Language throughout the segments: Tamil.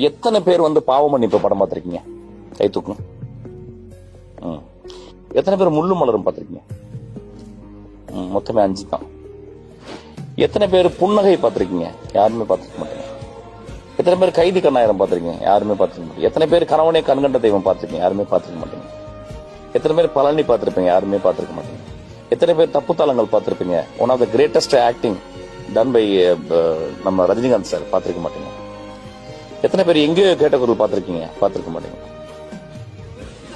எத்தனை பேர் வந்து பாவ மன்னிப்பு படம் பார்த்திருக்கீங்க? கை தூக்கணும். எத்தனை பேர் முள்ளு மலரும் பார்த்திருக்கீங்க? மொத்தமே 5 தான். எத்தனை பேர் புன்னகை பார்த்திருக்கீங்க? யாருமே பார்த்திருக்க மாட்டீங்க. எத்தனை பேர் கைதி கண்ணாயிரம் பார்த்திருக்கீங்க? யாருமே பார்த்திருக்க மாட்டீங்க. எத்தனை பேர் கணவனே கண்கண்ட தெய்வம் பார்த்திருக்கீங்க? யாருமே பார்த்திருக்க மாட்டீங்க. எத்தனை பேர் பழனி பார்த்திருப்பீங்க? யாருமே பார்த்திருக்க மாட்டீங்க. எத்தனை பேர் தப்பு தளங்கள் பார்த்திருப்பீங்க? One of the greatest acting done by நம்ம ரஜினிகாந்த் சார், பார்த்திருக்க மாட்டீங்க. எத்தனை பேர் எங்கேயோ கேட்ட குரல் பார்த்திருக்கீங்க? பார்த்திருக்க மாட்டீங்க.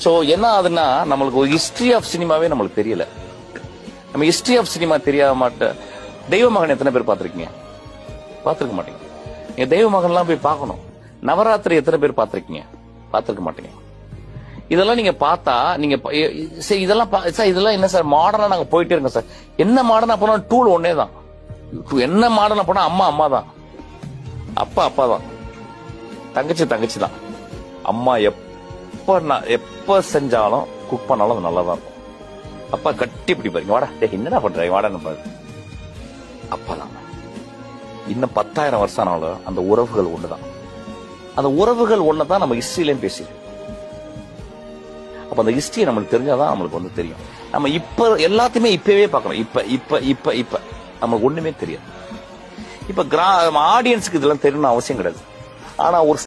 சோ என்ன ஆகுதுன்னா, நம்மளுக்கு ஒரு ஹிஸ்டரி ஆஃப் சினிமாவே நம்மளுக்கு தெரியல. நம்ம ஹிஸ்டரி ஆஃப் சினிமா தெரியாம மாட்டேன். தெய்வ மகன் எத்தனை பேர் பார்த்திருக்கீங்க? பார்த்திருக்க மாட்டீங்க. நீங்க தெய்வ மகன்லாம் போய் பார்க்கணும். நவராத்திரி எத்தனை பேர் பார்த்திருக்கீங்க? பார்த்திருக்க மாட்டீங்க. இதெல்லாம் நீங்க பார்த்தா நீங்க இதெல்லாம் என்ன சார் மாடர்னா நாங்க போயிட்டே இருக்கோம் சார். என்ன மாடர்னா போனா டூல் ஒன்னே தான். என்ன மாடர்னா போனா அம்மா தான், அப்பா தான், தங்கச்சி தான். அம்மா எப்ப செஞ்சாலும் குக் பண்ணாலும் அது நல்லாதான் இருக்கும். அப்பா கட்டி பிடிப்பாருங்க, வாடா என்னடா பண்ற வாடா பாரு. அப்பதான் இன்னும் 10,000 வருஷம் ஆனாலும் அந்த உறவுகள் ஒண்ணுதான். அந்த உறவுகள் ஒண்ணுதான் நம்ம ஹிஸ்டரியிலையும் பேசிடுறோம். அப்ப அந்த ஹிஸ்டரி நம்மளுக்கு தெரிஞ்சாதான் நம்மளுக்கு வந்து தெரியும். நம்ம இப்ப எல்லாத்தையுமே இப்பவே பார்க்கணும். இப்ப நமக்கு ஒண்ணுமே தெரியாது. இப்ப ஆடியன்ஸுக்கு இதெல்லாம் தெரியணும்னு அவசியம் கிடையாது. ஆனா ஒரு